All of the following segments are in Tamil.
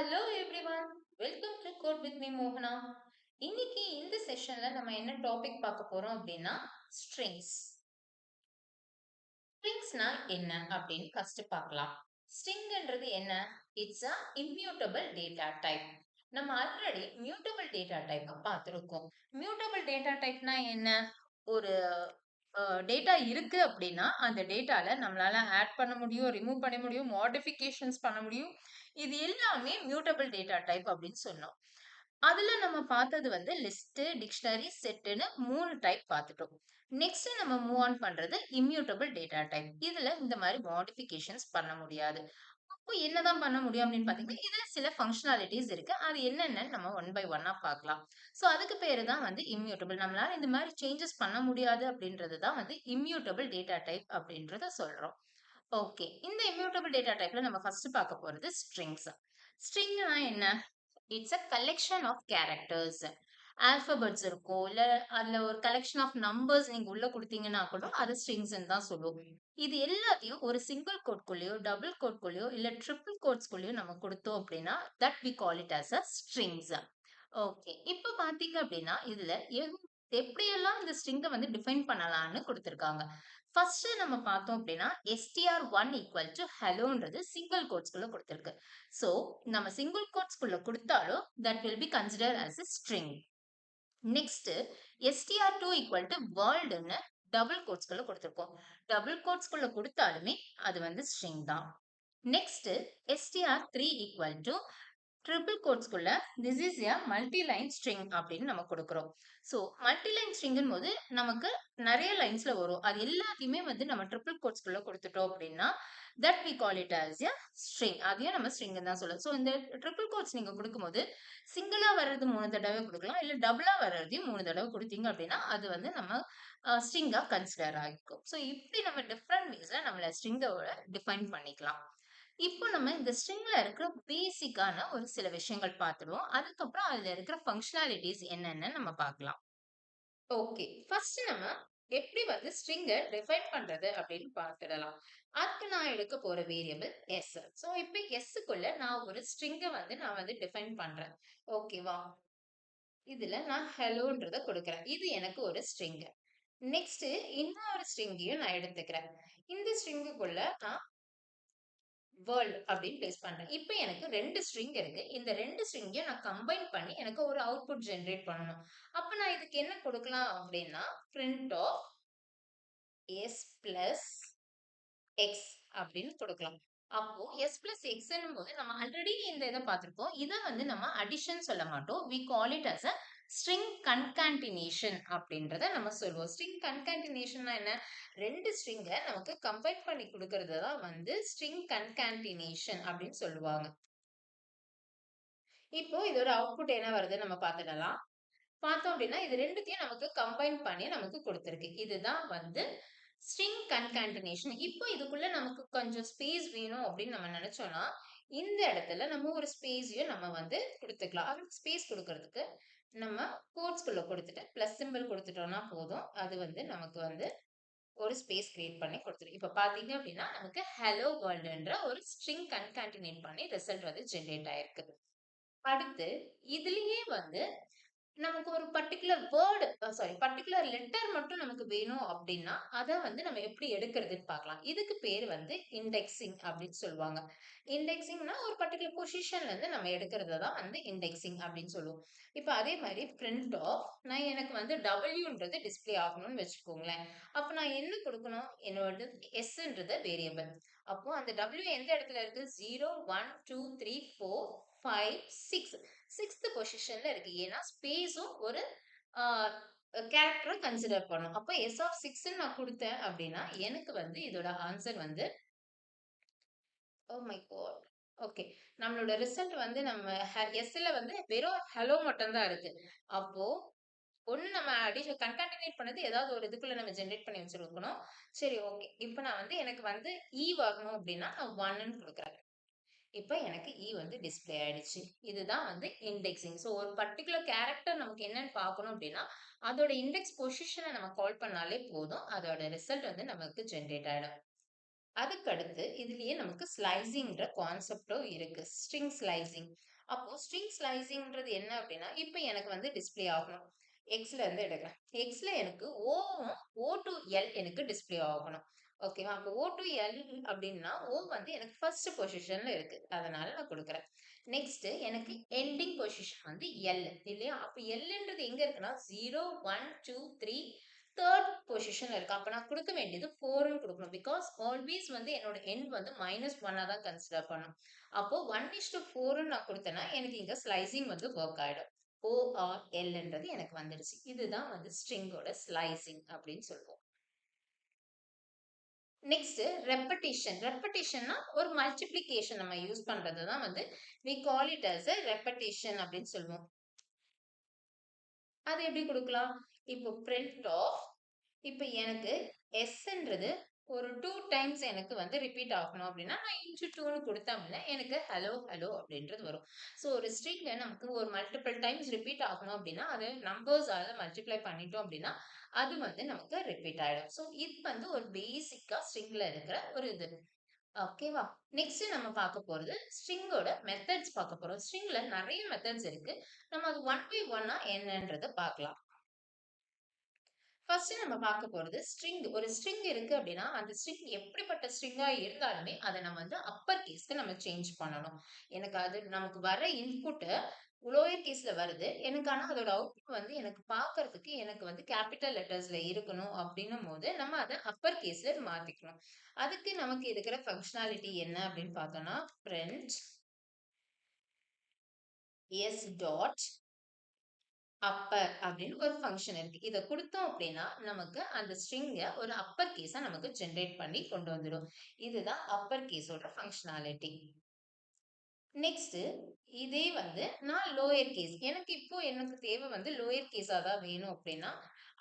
Hello everyone, welcome to code with me மோகனா. இன்னைக்கு இந்த செஷன்ல நம்ம என்ன டாபிக் பார்க்க போறோம் அப்படின்னா ஸ்ட்ரிங்ஸ். ஸ்ட்ரிங்ஸ்னா என்ன அப்படின்னு ஃபர்ஸ்ட் பார்க்கலாம். ஸ்ட்ரிங்ன்றது என்ன? It's a immutable data type. நம்ம ஆல்ரெடி மியூட்டபிள் டேட்டா டைப் பார்த்துருக்கோம். மியூட்டபிள் டேட்டா டைப்னா என்ன? ஒரு டேட்டா இருக்கு அப்படின்னா அந்த டேட்டால நம்மளால ஆட் பண்ண முடியும், ரிமூவ் பண்ண முடியும், மாடிஃபிகேஷன்ஸ் பண்ண முடியும். இது எல்லாமே மியூட்டபிள் டேட்டா டைப் அப்படின்னு சொன்னோம். அதுல நம்ம பார்த்தது வந்து லிஸ்ட், டிக்ஷனரி, செட்னு 3 டைப் பார்த்துட்டோம். நெக்ஸ்ட் நம்ம மூவ் ஆன் பண்றது இம்மியூட்டபிள் டேட்டா டைப். இதுல இந்த மாதிரி மாடிஃபிகேஷன்ஸ் பண்ண முடியாது. அப்போ என்னதான் பண்ண முடியும் அப்படின்னு பாத்தீங்கன்னா, இதுல சில ஃபங்க்ஷனாலிட்டிஸ் இருக்கு. அது என்னென்னு நம்ம ஒன் பை ஒன்னா பார்க்கலாம். சோ அதுக்கு பேரு தான் வந்து இம்மியூட்டபிள். நம்மளால இந்த மாதிரி சேஞ்சஸ் பண்ண முடியாது அப்படின்றது தான் வந்து இம்மியூட்டபிள் டேட்டா டைப் அப்படின்றத சொல்றோம். ஓகே. இந்த இம்மியூட்டபிள் டேட்டா டைப்ல நம்ம ஃபர்ஸ்ட் பார்க்க போறது ஸ்ட்ரிங்ஸ். ஸ்ட்ரிங்னா என்ன? It's a collection of characters. Alphabets இருக்கும். இல்ல அதுல ஒரு கலெக்ஷன் ஆஃப் நம்பர்ஸ் நீங்க உள்ள குடுத்தீங்கன்னா கூட அது ஸ்ட்ரிங்ஸ்ன்னு தான் சொல்லுவோம். இது எல்லாத்தையும் ஒரு சிங்கிள் கோட்குள்ளேயோ, டபுள் கோட்குள்ளேயோ, இல்ல ட்ரிபிள் கோட்ஸ்குள்ளேயோ நம்ம குடுத்தோம் அப்படின்னா, that we call it as a strings. Okay. இப்ப பார்த்தீங்க அப்படின்னா, இதுல எப்படியெல்லாம் இந்த ஸ்ட்ரிங்க வந்து டிஃபைன் பண்ணலாம்னு குடுத்திருக்காங்க. ஃபர்ஸ்ட் நம்ம பார்த்தோம் அப்படின்னா, str1 ஈக்குவல் டூ ஹெலோன்றது சிங்கிள் கோட்ஸ்குள்ள குடுத்திருக்கு. சோ, நம்ம சிங்கிள் கோட்ஸ்குள்ள குடுத்தாலும் that will be considered as a string. Next str2 equal to வேர்ல்டுன்னு டபுள் கோட்ஸ்குள்ள கொடுத்திருக்கோம். டபுள் கோட்ஸ்குள்ள கொடுத்தாலுமே அது வந்து ஸ்ட்ரிங் தான். Next str3 equal to triple கோட்ஸ்குள்ள this is a multi line string அப்படின்னு நம்ம கொடுக்குறோம். ஸோ மல்டி லைன் ஸ்ட்ரிங்கும் போது நமக்கு நிறைய லைன்ஸ்ல வரும். அது எல்லாத்தையுமே வந்து நம்ம ட்ரிபிள் கோட்ஸ்குள்ள கொடுத்துட்டோம் அப்படின்னா that we call it as a string. அதையும் நம்ம ஸ்ட்ரிங் தான் சொல்லுவோம். ஸோ இந்த ட்ரிபிள் கோட்ஸ் நீங்க கொடுக்கும்போது சிங்கிளா வர்றது 3 தடவை கொடுக்கலாம், இல்ல டபுளா வர்றதையும் 3 தடவை கொடுத்தீங்க அப்படின்னா அது வந்து நம்ம ஸ்ட்ரிங்கா கன்சிடர் ஆகிக்கும். ஸோ இப்படி நம்ம டிஃப்ரெண்ட் வேஸ்ல நம்மள ஸ்ட்ரிங்கோட டிஃபைன் பண்ணிக்கலாம். இப்போ நம்ம இந்த ஸ்ட்ரிங்ல இருக்கிற பேசிக்கான ஒரு சில விஷயங்கள் பார்த்துடுவோம். அதுக்கப்புறம் அதுல இருக்கிற ஃபங்க்ஷனாலிட்டிஸ் என்னன்னு நம்ம பார்க்கலாம். ஓகே. ஃபர்ஸ்ட் நம்ம எப்படி வந்து ஸ்ட்ரிங்க டிஃபைன் பண்றது அப்படின்னு பார்த்துடலாம். அதுக்கு நான் எடுக்க போற வேரியபிள் எஸ். சோ இப்போ எஸ்க்குள்ள நான் ஒரு ஸ்ட்ரிங்க வந்து நான் வந்து டிஃபைன் பண்றேன். ஓகேவா? இதுல நான் ஹெலோன்றத கொடுக்கிறேன். இது எனக்கு ஒரு ஸ்ட்ரிங். நெக்ஸ்ட் இன்னொரு ஸ்ட்ரிங்கையும் நான் எடுத்துக்கிறேன். இந்த ஸ்ட்ரிங்குக்குள்ள நான் வேர்ல்ட் அப்படின்னு பிளேஸ் பண்றேன். இப்போ எனக்கு 2 ஸ்ட்ரிங் இருக்கு. இந்த 2 ஸ்ட்ரிங்கையும் நான் கம்பைன் பண்ணி எனக்கு ஒரு அவுட்புட் ஜெனரேட் பண்ணணும். அப்ப நான் இதுக்கு என்ன கொடுக்கலாம் அப்படின்னா, print of s plus x அப்படின்னு கொடுக்கலாம். அப்போ s பிளஸ் எக்ஸ்ன்னும் போது நம்ம ஆல்ரெடி இந்த இதை பார்த்திருக்கோம். இதை வந்து நம்ம அடிஷன் சொல்ல மாட்டோம். we call it as a string concatenation அப்படின்றத நம்ம சொல்லுவோம். string concatenation என்ன? 2 ஸ்ட்ரிங்கை நமக்கு கம்பைன் பண்ணி கொடுக்கறது தான் வந்து string concatenation அப்படின்னு சொல்லுவாங்க. இப்போ இதோட அவுட்புட் என்ன வருது நம்ம பார்த்துடலாம். பார்த்தோம் அப்படின்னா இது ரெண்டுத்தையும் நமக்கு கம்பைன் பண்ணி நமக்கு கொடுத்திருக்கு. இதுதான் வந்து ஸ்ட்ரிங் கன்காட்டனேஷன். இப்போ இதுக்குள்ள நமக்கு கொஞ்சம் ஸ்பேஸ் வேணும் அப்படின்னு நம்ம நினைச்சோம்னா, இந்த இடத்துல நம்ம ஒரு ஸ்பேஸையும் நம்ம வந்து கொடுத்துக்கலாம். அதுக்கு ஸ்பேஸ் கொடுக்கறதுக்கு நம்ம கோட்ஸ்குள்ள கொடுத்துட்டு பிளஸ் சிம்பிள் கொடுத்துட்டோம்னா போதும். அது வந்து நமக்கு வந்து ஒரு ஸ்பேஸ் கிரியேட் பண்ணி கொடுத்துரும். இப்ப பாத்தீங்க அப்படின்னா நமக்கு ஹலோ வேர்ல்டுன்ற ஒரு ஸ்ட்ரிங் கன்காட்டினேட் பண்ணி ரிசல்ட் வந்து ஜெனரேட் ஆயிருக்கு. அடுத்து இதுலயே வந்து நமக்கு ஒரு பர்ட்டிகுலர் வேர்ட் பர்ட்டிகுலர் லெட்டர் மட்டும் நமக்கு வேணும் அப்படின்னா அதை வந்து நம்ம எப்படி எடுக்கிறதுன்னு பார்க்கலாம். இதுக்கு பேர் வந்து இண்டெக்ஸிங் அப்படின்னு சொல்லுவாங்க. இண்டெக்ஸிங்னா ஒரு பர்ட்டிகுலர் பொசிஷன்ல இருந்து நம்ம எடுக்கிறத தான் வந்து இண்டெக்ஸிங் அப்படின்னு சொல்லுவோம். இப்போ அதே மாதிரி பிரிண்ட் ஆஃப் நான் எனக்கு வந்து டபிள்யூன்றது டிஸ்பிளே ஆகணும்னு வச்சுக்கோங்களேன். அப்போ நான் என்ன கொடுக்கணும்? என்னோட எஸ்ன்றது வேரியபிள். அப்போ அந்த டபிள்யூ எந்த இடத்துல இருக்கு? 0 1 2 3 4 5 6 6th பொசிஷன்ல இருக்கு. ஏன்னா ஸ்பேஸும் ஒரு கேரக்டரும் கன்சிடர் பண்ணும். அப்போ எஸ் ஆஃப் 6 நான் கொடுத்தேன் அப்படின்னா எனக்கு வந்து இதோட ஆன்சர் வந்து ஓ மை காட். ஓகே. நம்மளோட ரிசல்ட் வந்து நம்ம எஸ்ல வந்து வெறும் ஹலோ மட்டும் தான் இருக்கு. அப்போ ஒண்ணு நம்ம அடிஷன் கன்காட்டினேட் பண்ணது ஏதாவது ஒரு இதுக்குள்ள நம்ம ஜெனரேட் பண்ணி வச்சிருக்கணும். சரி ஓகே. இப்போ நான் வந்து எனக்கு வந்து ஈவ் ஆகணும் அப்படின்னா நான் 1ன்னு கொடுக்குறேன். இப்ப எனக்கு வந்து டிஸ்ப்ளே ஆயிடுச்சு. இதுதான் வந்து இண்டெக்ஸிங். ஸோ ஒரு பர்ட்டிகுலர் கேரக்டர் நமக்கு என்னன்னு பார்க்கணும் அப்படின்னா, அதோட இண்டெக்ஸ் பொசிஷனை நம்ம கால் பண்ணாலே போதும். அதோட ரிசல்ட் வந்து நமக்கு ஜெனரேட் ஆயிடும். அதுக்கடுத்து இதுலயே நமக்கு ஸ்லைசிங்ன்ற கான்செப்டும் இருக்கு. String slicing. அப்போ ஸ்ட்ரிங் ஸ்லைசிங்ன்றது என்ன அப்படின்னா, இப்ப எனக்கு வந்து டிஸ்ப்ளே ஆகணும். எக்ஸ்ல இருந்து எடுக்கிறேன். எக்ஸ்ல எனக்கு ஓவும், ஓ டூ எல் எனக்கு டிஸ்ப்ளே ஆகணும். ஓகேவா? அப்போ ஓ டூ எல் அப்படின்னா, ஓ வந்து எனக்கு ஃபர்ஸ்ட் பொசிஷன்ல இருக்கு. அதனால நான் குடுக்குறேன். நெக்ஸ்ட் எனக்கு எண்டிங் பொசிஷன் வந்து எல் இல்லையா? அப்ப எல்ன்றது எங்க இருக்குன்னா 0, 1, 2, 3 3rd பொசிஷன்ல இருக்கு. அப்ப நான் குடுக்க வேண்டியது 4ன்னு குடுக்கணும். பிகாஸ் ஆல்வேஸ் வந்து என்னோட எண்ட் வந்து -1 தான் கன்சிடர் பண்ணணும். அப்போ 1:4ன்னு நான் குடுத்தேன்னா, எனக்கு இங்க ஸ்லைசிங் வந்து வொர்க் ஆயிடும். ORLன்றது எனக்கு வந்துடுச்சு. இதுதான் வந்து ஸ்ட்ரிங்கோட ஸ்லைசிங் அப்படின்னு சொல்லுவோம். Next repetition. ரெப்படிஷன்னா ஒரு மல்டிப்ளிகேஷன் நம்ம யூஸ் பண்றது தான் வந்து we call it as a repetition அப்படின்னு சொல்லுவோம். அது எப்படி குடுக்கலாம்? இப்போ print of இப்ப எனக்கு எஸ்ன்றது ஒரு 2 டைம்ஸ் எனக்கு வந்து ரிப்பீட் ஆகணும் அப்படின்னா, நான் இன்டு 2ன்னு குடுத்தேன் அப்படின்னா, எனக்கு ஹலோ, ஹலோ அப்படின்றது வரும். ஸோ ஒரு ஸ்ட்ரிங்ல நமக்கு ஒரு மல்டிபிள் டைம்ஸ் ரிப்பீட் ஆகணும் அப்படின்னா, அது நம்பர்ஸால மல்டிப்ளை பண்ணிட்டோம் அப்படின்னா, அது வந்து நமக்கு ரிப்பீட் ஆயிடும். ஸோ இது வந்து ஒரு பேசிக்கா ஸ்ட்ரிங்ல இருக்கிற ஒரு இது. ஓகேவா? நெக்ஸ்ட் நம்ம பார்க்க போறது ஸ்ட்ரிங்கோட மெத்தட்ஸ் பார்க்க போறோம். ஸ்ட்ரிங்ல நெறைய மெத்தட்ஸ் இருக்கு. நம்ம அது ஒன் பை ஒன்னா என்னன்றத பார்க்கலாம். ஃபர்ஸ்ட் நம்ம பார்க்க போறது ஸ்ட்ரிங். ஒரு ஸ்ட்ரிங் இருக்கு அப்படின்னா, அந்த ஸ்ட்ரிங் எப்படிப்பட்ட ஸ்ட்ரிங்கா இருந்தாலுமே, அத நம்ம வந்து அப்பர் கேஸ்க்கு நம்ம சேஞ்ச் பண்ணணும். எனக்கு அது நமக்கு வர இன்புட் லோயர் கேஸ்ல வருது. எனக்கு ஆனா அதோட அவுட்புட் வந்து எனக்கு பார்க்கறதுக்கு எனக்கு வந்து கேப்பிட்டல் லெட்டர்ஸ்ல இருக்கணும் அப்படின்னும்போது, நம்ம அத அப்பர் கேஸ்ல மாத்திக்கணும். அதுக்கு நமக்கு இருக்கிற பங்ஷனாலிட்டி என்ன அப்படின்னு பார்த்தோம்னா, பிரிண்ட் எஸ் டாட் அப்பர் அப்படின்னு ஒரு ஃபங்ஷன் இருக்கு. இத குடுத்தோம் அப்படின்னா, நமக்கு அந்த ஸ்ட்ரிங்க ஒரு அப்பர் கேஸா நமக்கு ஜெனரேட் பண்ணி கொண்டு வந்துரும். இதுதான் அப்பர் கேஸோட ஃபங்ஷனாலிட்டி. நெக்ஸ்ட் இதே வந்து நான் லோயர் கேஸ். எனக்கு தேவை வந்து லோயர் கேஸா தான் வேணும் அப்படின்னா,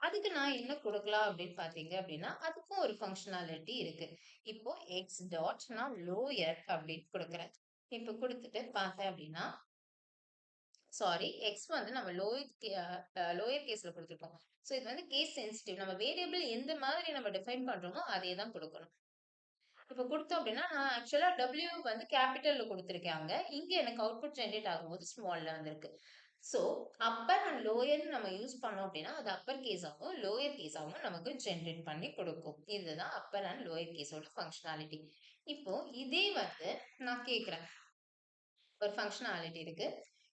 அதுக்கு நான் என்ன குடுக்கலாம் அப்படின்னு பார்த்தீங்க அப்படின்னா, அதுக்கும் ஒரு ஃபங்ஷனாலிட்டி இருக்கு. இப்போ எக்ஸ் டாட் நான் லோயர் அப்படின்னு குடுக்குறேன். இப்ப குடுத்துட்டு பார்த்தேன் அப்படின்னா சாரி. எக்ஸ் வந்து நம்ம லோயர் கேஸ்ல குடுத்துருக்கோம். ஸோ இது வந்து கேஸ் சென்சிட்டிவ். நம்ம வேரியபிள் எந்த மாதிரி நம்ம டிஃபைன் பண்றோமோ, அதே தான் குடுக்கணும். இப்ப குடுத்தோம் அப்டின்னா, நான் ஆக்சுவலா W வந்து கேப்பிட்டல்ல குடுத்துருக்கேன் அங்க. இங்க எனக்கு அவுட்புட் ஜெனரேட் ஆகும்போது ஸ்மால்ல வந்திருக்கு. ஸோ, அப்பர் அண்ட் லோயர்ன்னு நம்ம யூஸ் பண்ணோம் அப்டின்னா, அது அப்பர் கேஸாவும், லோயர் கேஸாவும் நமக்கு ஜெனரேட் பண்ணி குடுக்கும். இதுதான் அப்பர் அண்ட் லோயர் கேஸோட ஃபங்ஷனாலிட்டி. இப்போ இதே வந்து நான் கேட்கிறேன். ஒரு ஃபங்ஷனாலிட்டி இருக்கு.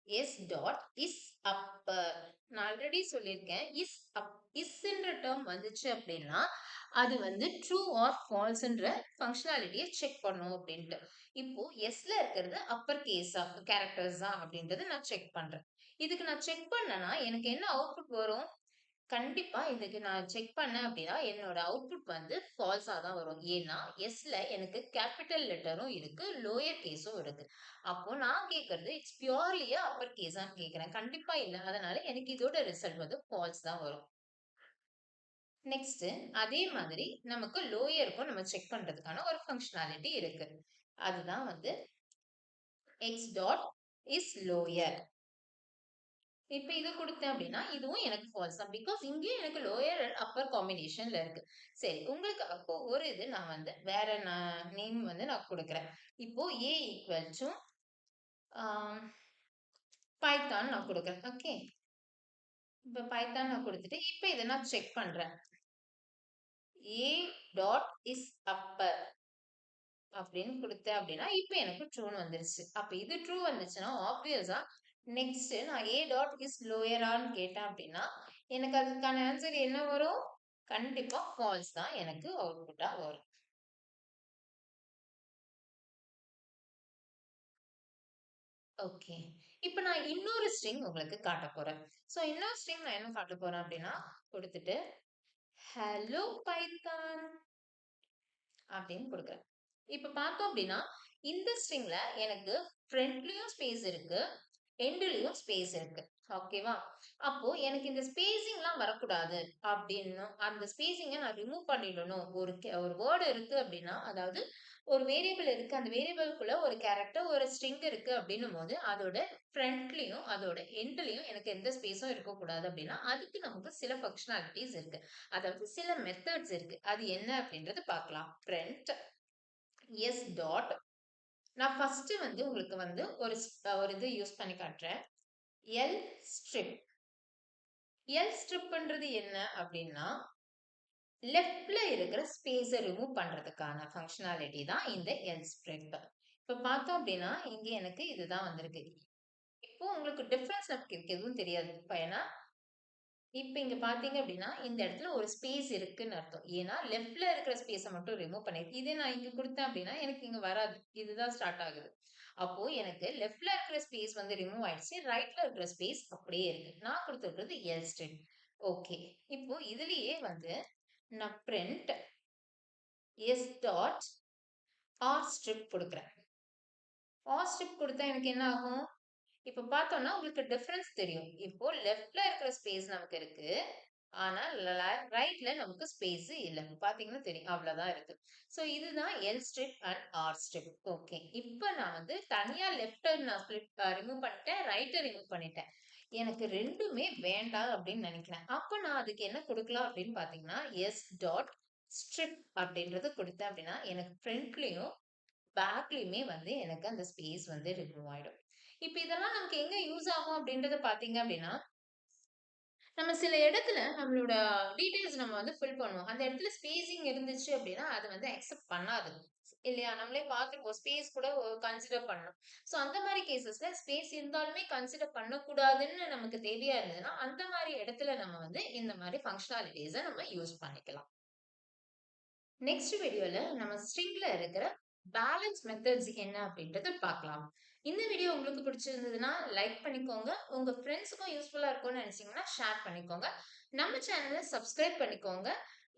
S dot is upper. நான் ஆல்ரெடி சொல்லியிருக்கேன். இஸ்ன்ற டேர்ம் வந்துச்சு அப்படின்னா, அது வந்து ட்ரூ ஆர் ஃபால்ஸ்ன்ற ஃபங்ஷனாலிட்டிய செக் பண்ணும் அப்படின்ட்டு. இப்போ எஸ்ல இருக்கிறது அப்பர் கேஸா கேரக்டர்ஸ் தான் அப்படின்றத நான் செக் பண்றேன். இதுக்கு நான் செக் பண்ணேன்னா, எனக்கு என்ன அவுட்புட் வரும்? கண்டிப்பா இதுக்கு நான் செக் பண்ணேன் அப்படின்னா, என்னோட அவுட்புட் வந்து ஃபால்ஸா தான் வரும். ஏன்னா, எஸ்ல எனக்கு கேப்பிட்டல் லெட்டரும் இருக்கு, லோயர் கேஸும் இருக்கு. அப்போ நான் கேட்கறது இட்ஸ் பியூர்லி அப்பர் கேஸான்னு கேட்கிறேன். கண்டிப்பா இல்ல. அதனால எனக்கு இதோட ரிசல்ட் வந்து ஃபால்ஸ் தான் வரும். நெக்ஸ்ட் அதே மாதிரி நமக்கு லோயருக்கும் நம்ம செக் பண்றதுக்கான ஒரு ஃபங்ஷனாலிட்டி இருக்கு. அதுதான் வந்து எக்ஸ் டாட் இஸ் லோயர். இப்ப இது குடுத்தேன் அப்படின்னா, இதுவும் எனக்கு ஃபால்ஸ் தான். பிகாஸ் இங்கேயும் எனக்கு லோயர் அண்ட் அப்பர் காம்பினேஷன்ல இருக்கு. சரி, உங்களுக்கு அப்போ ஒரு இது நான் வந்து வேற நேம் வந்து நான் குடுக்குறேன். இப்போ A ஈக்குவல் டூ பைத்தான் நான் குடுக்குறேன். ஓகே. இப்ப பைத்தான் நான் குடுத்துட்டு, இப்ப இத நான் செக் பண்றேன். A டாட் இஸ் அப்பர் அப்படின்னு குடுத்தேன் அப்படின்னா, இப்ப எனக்கு ட்ரூன்னு வந்துருச்சு. அப்ப இது ட்ரூ வந்துச்சுன்னா, ஆப்வியஸா நெக்ஸ்ட் நான் A டாட் இஸ் லோயரான்னு கேட்டேன் அப்படின்னா, எனக்கு அதுக்கான ஆன்சர் என்ன வரும்? கண்டிப்பா ஃபால்ஸ் தான் எனக்கு அவுட்புட்டா வரும். ஓகே. இப்ப நான் இன்னொரு ஸ்ட்ரிங் உங்களுக்கு காட்டப் போறேன். சோ இன்னொரு ஸ்ட்ரிங் நான் என்ன காட்டப் போறேன் அப்படின்னா, குடுத்துட்டு ஹலோ பைத்தான் அப்படின்னு குடுக்குறேன். இப்ப பார்த்தோம் அப்படின்னா, இந்த ஸ்ட்ரிங்ல எனக்கு ஃப்ரண்ட்லயும் ஸ்பேஸ் இருக்கு. எண்டுலயும் ஸ்பேஸ் இருக்கு. ஓகேவா? அப்போ எனக்கு இந்த ஸ்பேசிங்லாம் வரக்கூடாது அப்படின்னு அந்த ஸ்பேசிங்க நான் ரிமூவ் பண்ணிடணும். ஒரு வேர்ட் இருக்கு அப்படின்னா, அதாவது ஒரு வேரியபிள் இருக்கு. அந்த வேரியபிள்குள்ள ஒரு கேரக்டர், ஒரு ஸ்ட்ரிங் இருக்கு அப்படின்னும்போது, அதோட ஃப்ரண்ட்லயும், அதோட எண்ட்லயும் எனக்கு எந்த ஸ்பேஸும் இருக்கக்கூடாது அப்படின்னா, அதுக்கு நமக்கு சில ஃபங்ஷனாலிட்டீஸ் இருக்கு. அதாவது சில மெத்தட்ஸ் இருக்கு. அது என்ன அப்படின்றது பார்க்கலாம். பிரிண்ட் எஸ் டாட் நான் ஃபர்ஸ்ட் வந்து உங்களுக்கு வந்து ஒரு இது யூஸ் பண்ணி காட்டுறேன். L strip. எல் ஸ்ட்ரிப்ன்றது என்ன அப்படின்னா, லெஃப்ட்ல இருக்கிற ஸ்பேஸ ரிமூவ் பண்றதுக்கான ஃபங்ஷனாலிட்டி தான் இந்த எல் ஸ்ட்ரிப். இப்ப பார்த்தோம் அப்படின்னா, இங்க எனக்கு இதுதான் வந்திருக்கு. இப்போ உங்களுக்கு டிஃபரன்ஸ் நமக்கு எதுவும் தெரியாது. ஏன்னா இப்ப இங்க பார்த்தீங்க அப்படின்னா, இந்த இடத்துல ஒரு ஸ்பேஸ் இருக்குன்னு அர்த்தம். ஏன்னா, லெஃப்ட்ல இருக்கிற ஸ்பேஸ மட்டும் ரிமூவ் பண்ணிருக்கு. இதே நான் இங்க குடுத்தேன் அப்படின்னா, எனக்கு இங்க வராது. இதுதான் ஸ்டார்ட் ஆகுது. அப்போ எனக்கு லெஃப்ட்ல இருக்கிற ஸ்பேஸ் வந்து ரிமூவ் ஆயிடுச்சு. ரைட்ல இருக்கிற ஸ்பேஸ் அப்படியே இருக்கு. நான் குடுத்திருக்கிறது எல் ஸ்ட்ரிப். ஓகே. இப்போ இதுலயே வந்து நான் print s dot r strip குடுக்குறேன். ஆர் ஸ்ட்ரிப் குடுத்தா எனக்கு என்ன ஆகும்? இப்ப பார்த்தோம்னா உங்களுக்கு டிஃபரன்ஸ் தெரியும். இப்போ லெஃப்ட்ல இருக்கிற ஸ்பேஸ் நமக்கு இருக்கு. ஆனா ரைட்ல நமக்கு ஸ்பேஸ் இல்ல. பார்த்தீங்கன்னா தெரியும். அவ்வளவுதான் இருக்கு. சோ இதுதான் l strip and r strip. Okay. இப்ப நான் வந்து தனியா லெஃப்ட்ட நான் ரிமூவ் பண்ணிட்டேன். ரைட்ட ரிமூவ் பண்ணிட்டேன். எனக்கு 2மே வேண்டாம் அப்படின்னு நினைக்கிறேன். அப்ப நான் அதுக்கு என்ன குடுக்கலாம் அப்படின்னு பார்த்தீங்கன்னா, எஸ் டாட் ஸ்ட்ரிப் அப்படின்றது குடுத்தேன் அப்படின்னா, எனக்கு ஃப்ரண்ட்லயும் பேக்லயுமே வந்து எனக்கு அந்த ஸ்பேஸ் வந்து ரிமூவ் ஆயிடும். இப்ப இதெல்லாம் நமக்கு எங்க யூஸ் ஆகும் அப்படின்றத பார்த்தீங்க அப்படின்னா, நம்ம சில இடத்துல நம்மளோட டீட்டெயில்ஸ் நம்ம வந்து ஃபில் பண்ணுவோம். அந்த இடத்துல ஸ்பேசிங் இருந்துச்சு அப்படின்னா, அது வந்து அக்செப்ட் பண்ணாது. இல்லையா? நம்மளே பார்த்துருப்போம். ஸ்பேஸ் கூட கன்சிடர் பண்ணணும். சோ அந்த மாரி கேஸஸ்ல ஸ்பேஸ் இருந்தாலுமே கன்சிடர் பண்ணக்கூடாதுன்னு நமக்கு தேவையா இருந்ததுன்னா, அந்த மாரி இடத்துல நம்ம வந்து இந்த மாரி ஃபங்ஷனாலிட்டீஸ நம்ம யூஸ் பண்ணிக்கலாம். நெக்ஸ்ட் வீடியோல நம்ம ஸ்ட்ரிங்ல இருக்கிற பேலன்ஸ் மெத்தட்ஸ் என்ன அப்படின்றத பார்க்கலாம். இந்த வீடியோ உங்களுக்கு பிடிச்சிருந்ததுன்னா லைக் பண்ணிக்கோங்க. உங்க ஃப்ரெண்ட்ஸுக்கும் யூஸ்ஃபுல்லா இருக்கும்னு நினைச்சீங்கன்னா ஷேர் பண்ணிக்கோங்க. நம்ம சேனலை சப்ஸ்கிரைப் பண்ணிக்கோங்க.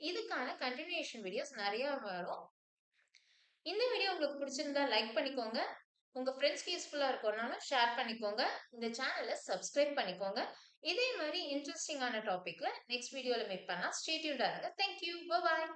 இதுக்கான கண்டினியூஷன் வீடியோஸ் நிறைய வரும். இந்த வீடியோ உங்களுக்கு பிடிச்சிருந்தா லைக் பண்ணிக்கோங்க. உங்க ஃப்ரெண்ட்ஸ்க்கு யூஸ்ஃபுல்லா இருக்கும்னாலும் ஷேர் பண்ணிக்கோங்க. இந்த சேனலை சப்ஸ்கிரைப் பண்ணிக்கோங்க. இதே மாதிரி இன்ட்ரெஸ்டிங்கான டாபிக்ல நெக்ஸ்ட் வீடியோல மீட் பண்ணலாம். ஸ்டே டியூன்டா இருங்க. தேங்க்யூ. Bye bye.